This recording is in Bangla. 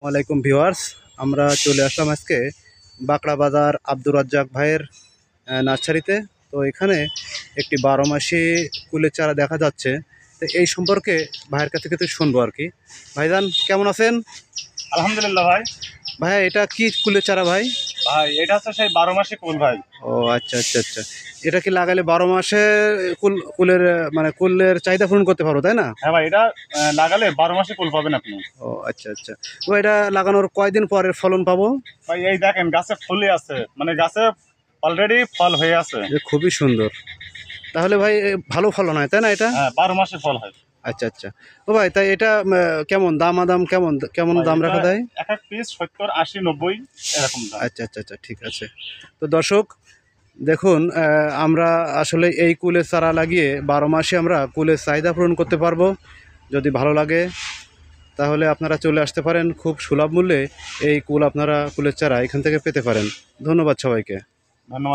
ওয়ালাইকুম ভিউয়ার্স, আমরা চলে আসলাম আজকে বাঁকড়া বাজার আব্দুর রাজ্জাক ভাইয়ের নার্সারিতে। তো এখানে একটি 12 মাসি কুলের চারা দেখা যাচ্ছে। তো এই সম্পর্কে ভাইয়ের কাছে কিছু শুনবো আর কি। ভাইজান কেমন আছেন? আলহামদুলিল্লাহ ভাই। ভাই এটা কি কুলের চারা ভাই? ভাই এটা হচ্ছে সেই 12 মাসি কুল ভাই। ও আচ্ছা আচ্ছা আচ্ছা, এটা কি লাগালে 12 মাসে কুলের মানে কুলের চাহিদা পূরণ করতে পারো, তাই না? হ্যাঁ ভাই, এটা লাগালে 12 মাসি কুল পাবেন আপনি। ও আচ্ছা আচ্ছা। তো এটা লাগানোর কয়দিন পরের ফলন পাবো? ভাই এই দেখেন গাছে ফুলই আছে, মানে গাছে অলরেডি ফল হয়ে আছে। খুবই সুন্দর। তাহলে ভাই ভালো ফলন হয়, তাই না এটা? হ্যাঁ, 12 মাসে ফল হয়। আচ্ছা আচ্ছা। ও ভাই তাই এটা কেমন দাম কেমন কেমন দাম রাখা দেয়? এক এক পিস 70, 80, 90 এরকম দাম। আচ্ছা আচ্ছা আচ্ছা, ঠিক আছে। তো দর্শক দেখুন, আমরা আসলে এই কুলের চারা লাগিয়ে 12 মাসে আমরা কুলের চাহিদা পূরণ করতে পারবো। যদি ভালো লাগে তাহলে আপনারা চলে আসতে পারেন, খুব সুলভ মূল্যে এই কুল আপনারা কুলের চারা এখান থেকে পেতে পারেন। ধন্যবাদ সবাইকে। ধন্যবাদ।